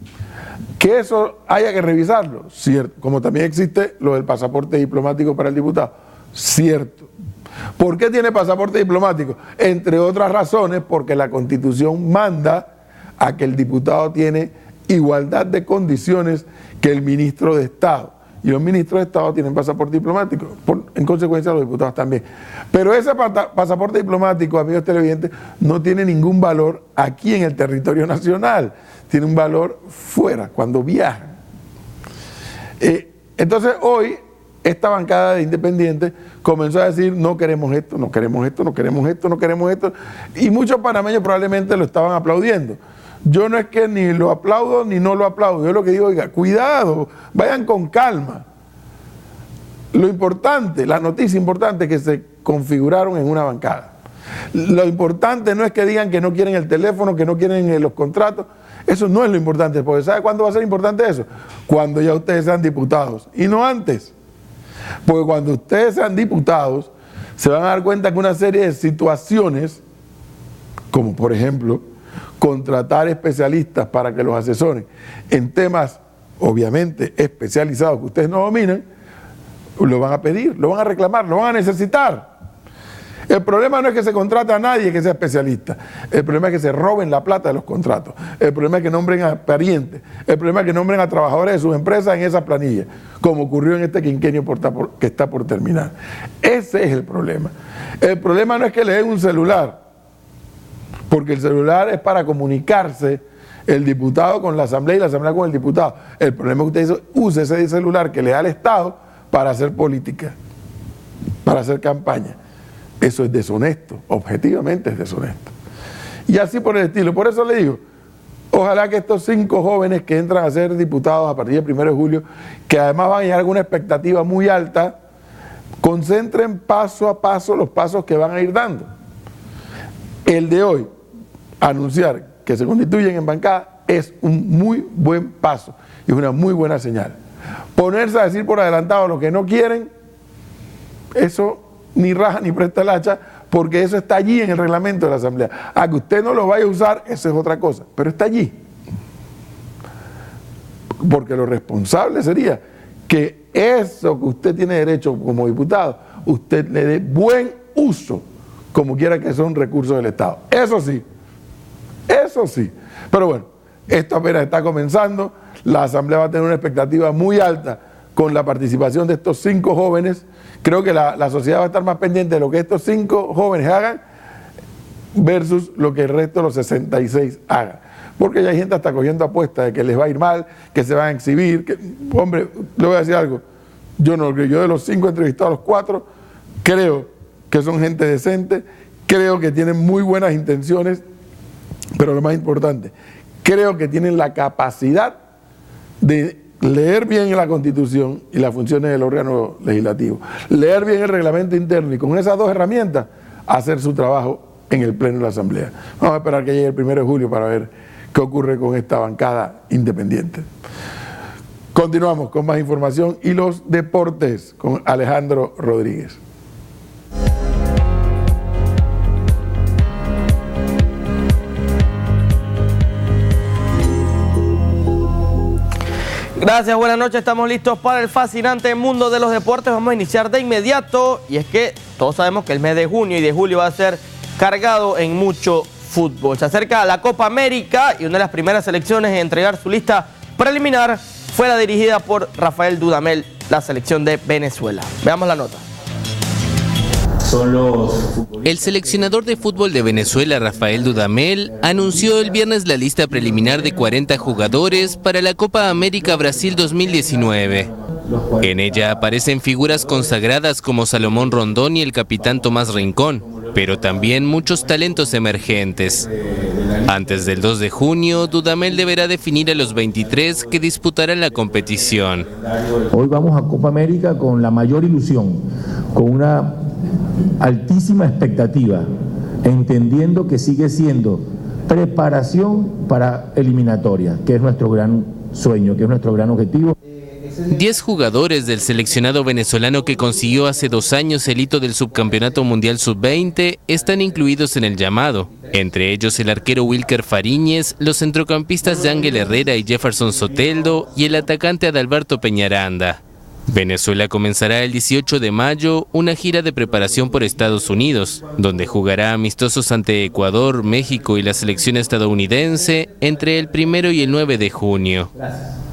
Que eso haya que revisarlo, cierto. Como también existe lo del pasaporte diplomático para el diputado. Cierto. ¿Por qué tiene pasaporte diplomático? Entre otras razones, porque la Constitución manda a que el diputado tiene igualdad de condiciones que el ministro de Estado. Y los ministros de Estado tienen pasaporte diplomático. En consecuencia, los diputados también. Pero ese pasaporte diplomático, amigos televidentes, no tiene ningún valor aquí en el territorio nacional. Tiene un valor fuera, cuando viajan. Entonces, hoy esta bancada de independientes comenzó a decir: no queremos esto, no queremos esto, no queremos esto, no queremos esto, y muchos panameños probablemente lo estaban aplaudiendo. Yo no es que ni lo aplaudo ni no lo aplaudo. Yo lo que digo, oiga, cuidado, vayan con calma. Lo importante, la noticia importante es que se configuraron en una bancada. Lo importante no es que digan que no quieren el teléfono, que no quieren los contratos. Eso no es lo importante, porque ¿sabe cuándo va a ser importante eso? Cuando ya ustedes sean diputados, y no antes. Porque cuando ustedes sean diputados, se van a dar cuenta que una serie de situaciones, como por ejemplo, contratar especialistas para que los asesoren en temas, obviamente, especializados que ustedes no dominan, lo van a pedir, lo van a reclamar, lo van a necesitar. El problema no es que se contrate a nadie que sea especialista. El problema es que se roben la plata de los contratos. El problema es que nombren a parientes. El problema es que nombren a trabajadores de sus empresas en esa planilla, como ocurrió en este quinquenio que está por terminar. Ese es el problema. El problema no es que le den un celular, porque el celular es para comunicarse el diputado con la asamblea y la asamblea con el diputado. El problema es que usted use ese celular que le da el Estado para hacer política, para hacer campaña. Eso es deshonesto, objetivamente es deshonesto. Y así por el estilo. Por eso le digo, ojalá que estos 5 jóvenes que entran a ser diputados a partir del 1 de julio, que además van a llegar con una expectativa muy alta, concentren paso a paso los pasos que van a ir dando. El de hoy, anunciar que se constituyen en bancada, es un muy buen paso y es una muy buena señal. Ponerse a decir por adelantado lo que no quieren, eso ni raja ni presta el hacha, porque eso está allí en el reglamento de la Asamblea. A que usted no lo vaya a usar, eso es otra cosa, pero está allí. Porque lo responsable sería que eso que usted tiene derecho como diputado, usted le dé buen uso, como quiera que son recursos del Estado. Eso sí. Pero bueno, esto apenas está comenzando. La Asamblea va a tener una expectativa muy alta con la participación de estos 5 jóvenes. Creo que la sociedad va a estar más pendiente de lo que estos 5 jóvenes hagan versus lo que el resto de los 66 hagan. Porque ya hay gente hasta cogiendo apuestas de que les va a ir mal, que se van a exhibir. Que, hombre, le voy a decir algo. Yo no lo creo. Yo de los 5 entrevistados, los 4, creo que son gente decente, creo que tienen muy buenas intenciones, pero lo más importante, creo que tienen la capacidad de leer bien la Constitución y las funciones del órgano legislativo, leer bien el reglamento interno y con esas 2 herramientas hacer su trabajo en el Pleno de la Asamblea. Vamos a esperar que llegue el 1 de julio para ver qué ocurre con esta bancada independiente. Continuamos con más información y los deportes con Alejandro Rodríguez. Gracias, buenas noches, estamos listos para el fascinante mundo de los deportes. Vamos a iniciar de inmediato y es que todos sabemos que el mes de junio y de julio va a ser cargado en mucho fútbol. Se acerca la Copa América y una de las primeras selecciones en entregar su lista preliminar fue la dirigida por Rafael Dudamel, la selección de Venezuela. Veamos la nota. El seleccionador de fútbol de Venezuela, Rafael Dudamel, anunció el viernes la lista preliminar de 40 jugadores para la Copa América Brasil 2019. En ella aparecen figuras consagradas como Salomón Rondón y el capitán Tomás Rincón, pero también muchos talentos emergentes. Antes del 2 de junio, Dudamel deberá definir a los 23 que disputarán la competición. Hoy vamos a Copa América con la mayor ilusión, con una altísima expectativa, entendiendo que sigue siendo preparación para eliminatoria, que es nuestro gran sueño, que es nuestro gran objetivo. 10 jugadores del seleccionado venezolano que consiguió hace 2 años el hito del subcampeonato mundial sub-20 están incluidos en el llamado, entre ellos el arquero Wilker Fariñez, los centrocampistas Yangel Herrera y Jefferson Soteldo y el atacante Adalberto Peñaranda. Venezuela comenzará el 18 de mayo una gira de preparación por Estados Unidos, donde jugará amistosos ante Ecuador, México y la selección estadounidense entre el 1 y el 9 de junio.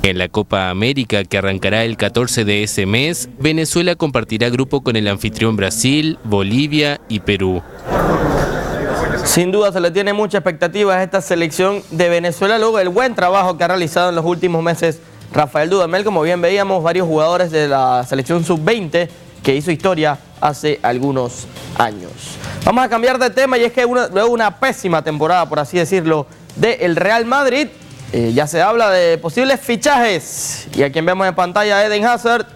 En la Copa América, que arrancará el 14 de ese mes, Venezuela compartirá grupo con el anfitrión Brasil, Bolivia y Perú. Sin duda se le tiene mucha expectativa a esta selección de Venezuela, luego del buen trabajo que ha realizado en los últimos meses Rafael Dudamel. Como bien veíamos, varios jugadores de la selección sub-20 que hizo historia hace algunos años. Vamos a cambiar de tema y es que luego una pésima temporada, por así decirlo, del Real Madrid. Ya se habla de posibles fichajes, y a quien vemos en pantalla, Eden Hazard,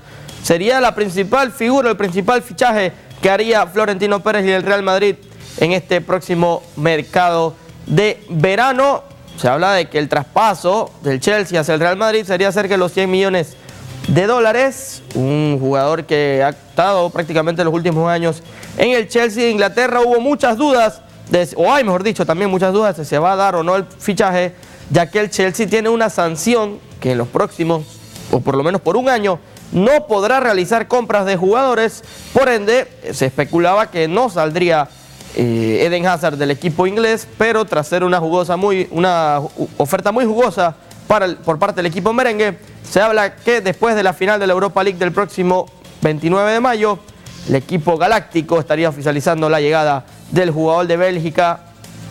sería la principal figura, el principal fichaje que haría Florentino Pérez y el Real Madrid en este próximo mercado de verano. Se habla de que el traspaso del Chelsea hacia el Real Madrid sería cerca de los 100 millones de dólares. Un jugador que ha estado prácticamente los últimos años en el Chelsea de Inglaterra. Hubo muchas dudas, hay mejor dicho, también muchas dudas de si se va a dar o no el fichaje, ya que el Chelsea tiene una sanción que en los próximos, o por lo menos por un año, no podrá realizar compras de jugadores. Por ende, se especulaba que no saldría Eden Hazard del equipo inglés, pero tras ser una oferta muy jugosa por parte del equipo merengue, se habla que después de la final de la Europa League del próximo 29 de mayo, el equipo galáctico estaría oficializando la llegada del jugador de Bélgica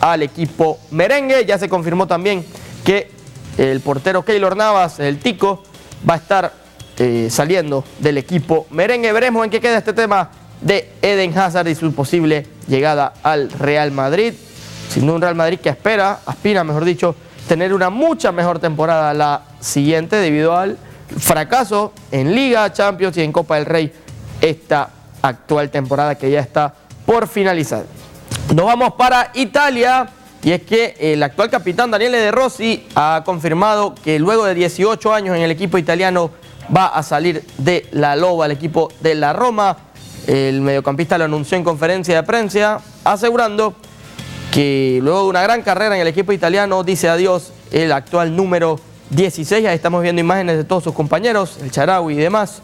al equipo merengue. Ya se confirmó también que el portero Keylor Navas, el Tico, va a estar saliendo del equipo merengue. Veremos en qué queda este tema de Eden Hazard y su posible llegada al Real Madrid. Siendo un Real Madrid que aspira, mejor dicho, tener una mucha mejor temporada la siguiente debido al fracaso en Liga, Champions y en Copa del Rey esta actual temporada que ya está por finalizar. Nos vamos para Italia, y es que el actual capitán Daniele De Rossi ha confirmado que luego de 18 años en el equipo italiano va a salir de la Loba, el equipo de la Roma. El mediocampista lo anunció en conferencia de prensa, asegurando que luego de una gran carrera en el equipo italiano dice adiós el actual número 16. Ahí estamos viendo imágenes de todos sus compañeros, el Shaarawy y demás.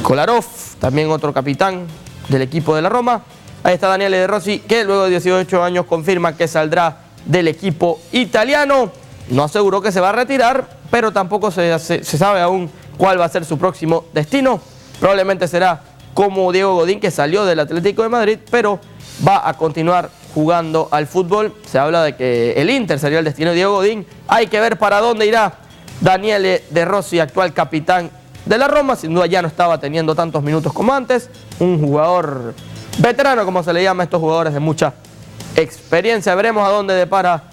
Kolarov, también otro capitán del equipo de la Roma. Ahí está Daniele De Rossi, que luego de 18 años confirma que saldrá del equipo italiano. No aseguró que se va a retirar, pero tampoco se sabe aún cuál va a ser su próximo destino. Probablemente será como Diego Godín, que salió del Atlético de Madrid, pero va a continuar jugando al fútbol. Se habla de que el Inter sería el destino de Diego Godín. Hay que ver para dónde irá Daniele De Rossi, actual capitán de la Roma. Sin duda ya no estaba teniendo tantos minutos como antes. Un jugador veterano, como se le llama a estos jugadores de mucha experiencia. Veremos a dónde depara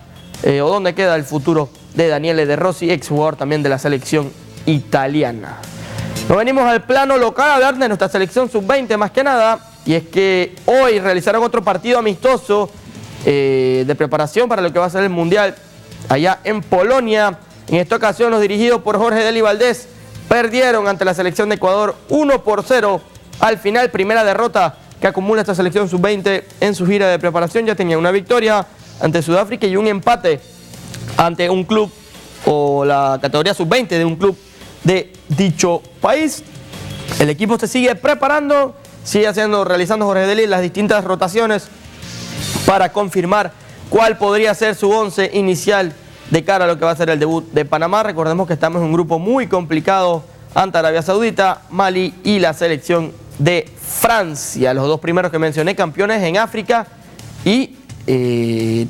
o dónde queda el futuro de Daniele De Rossi, exjugador también de la selección italiana. Nos venimos al plano local a hablar de nuestra selección sub-20 más que nada, y es que hoy realizaron otro partido amistoso de preparación para lo que va a ser el Mundial allá en Polonia. En esta ocasión los dirigidos por Jorge Dely Valdés perdieron ante la selección de Ecuador 1-0. Al final, primera derrota que acumula esta selección sub-20 en su gira de preparación. Ya tenía una victoria ante Sudáfrica y un empate ante un club o la categoría sub-20 de un club de dicho país. El equipo se sigue preparando, sigue realizando Jorge Dely las distintas rotaciones para confirmar cuál podría ser su once inicial de cara a lo que va a ser el debut de Panamá. Recordemos que estamos en un grupo muy complicado ante Arabia Saudita, Mali y la selección de Francia. Los dos primeros que mencioné, campeones en África y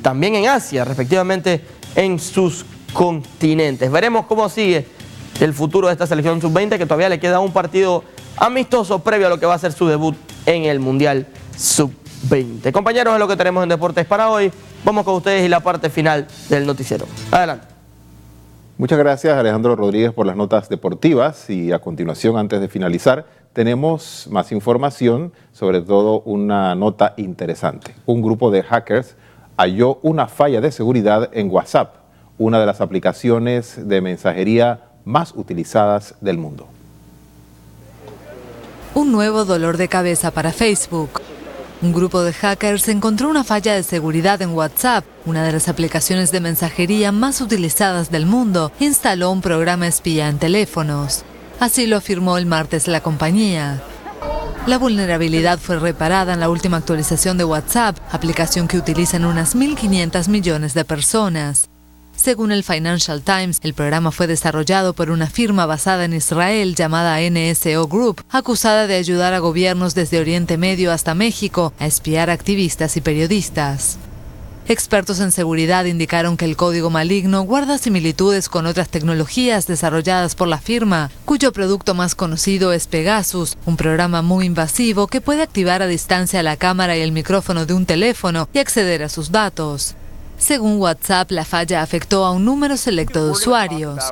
también en Asia, respectivamente en sus continentes. Veremos cómo sigue el futuro de esta selección sub-20, que todavía le queda un partido amistoso previo a lo que va a ser su debut en el Mundial sub-20. Compañeros, es lo que tenemos en Deportes para hoy. Vamos con ustedes y la parte final del noticiero. Adelante. Muchas gracias, Alejandro Rodríguez, por las notas deportivas, y a continuación, antes de finalizar, tenemos más información, sobre todo una nota interesante. Un grupo de hackers halló una falla de seguridad en WhatsApp, una de las aplicaciones de mensajería más utilizadas del mundo. Un nuevo dolor de cabeza para Facebook. Un grupo de hackers encontró una falla de seguridad en WhatsApp, una de las aplicaciones de mensajería más utilizadas del mundo. Instaló un programa espía en teléfonos. Así lo afirmó el martes la compañía. La vulnerabilidad fue reparada en la última actualización de WhatsApp, aplicación que utilizan unas 1.500 millones de personas. Según el Financial Times, el programa fue desarrollado por una firma basada en Israel llamada NSO Group, acusada de ayudar a gobiernos desde Oriente Medio hasta México a espiar activistas y periodistas. Expertos en seguridad indicaron que el código maligno guarda similitudes con otras tecnologías desarrolladas por la firma, cuyo producto más conocido es Pegasus, un programa muy invasivo que puede activar a distancia la cámara y el micrófono de un teléfono y acceder a sus datos. Según WhatsApp, la falla afectó a un número selecto de usuarios.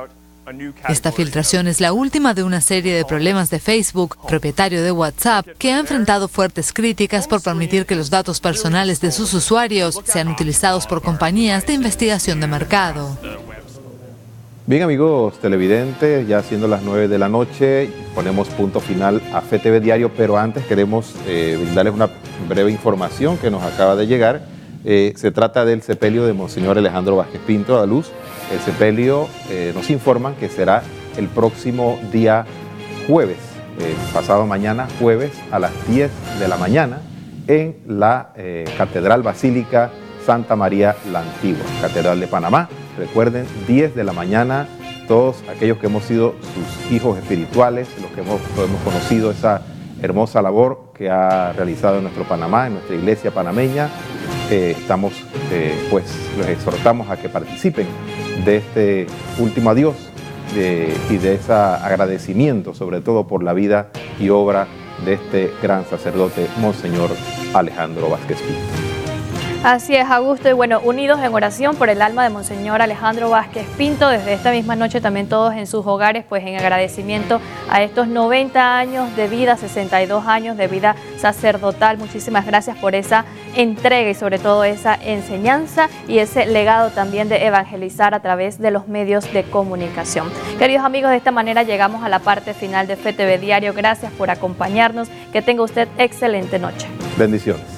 Esta filtración es la última de una serie de problemas de Facebook, propietario de WhatsApp, que ha enfrentado fuertes críticas por permitir que los datos personales de sus usuarios sean utilizados por compañías de investigación de mercado. Bien, amigos televidentes, ya siendo las 9 de la noche, ponemos punto final a FTV Diario, pero antes queremos brindarles una breve información que nos acaba de llegar. Se trata del sepelio de Monseñor Alejandro Vázquez Pinto de la Luz. El sepelio nos informan que será el próximo día jueves, pasado mañana jueves a las 10 de la mañana en la Catedral Basílica Santa María la Antigua, Catedral de Panamá. Recuerden, 10 de la mañana, todos aquellos que hemos sido sus hijos espirituales, los que hemos conocido esa hermosa labor que ha realizado en nuestro Panamá, en nuestra iglesia panameña, pues los exhortamos a que participen de este último adiós y de ese agradecimiento, sobre todo por la vida y obra de este gran sacerdote, Monseñor Alejandro Vázquez Pinto. Así es, Augusto, y bueno, unidos en oración por el alma de Monseñor Alejandro Vázquez Pinto, desde esta misma noche también todos en sus hogares, pues en agradecimiento a estos 90 años de vida, 62 años de vida sacerdotal. Muchísimas gracias por esa entrega y sobre todo esa enseñanza y ese legado también de evangelizar a través de los medios de comunicación. Queridos amigos, de esta manera llegamos a la parte final de FTV Diario. Gracias por acompañarnos. Que tenga usted excelente noche. Bendiciones.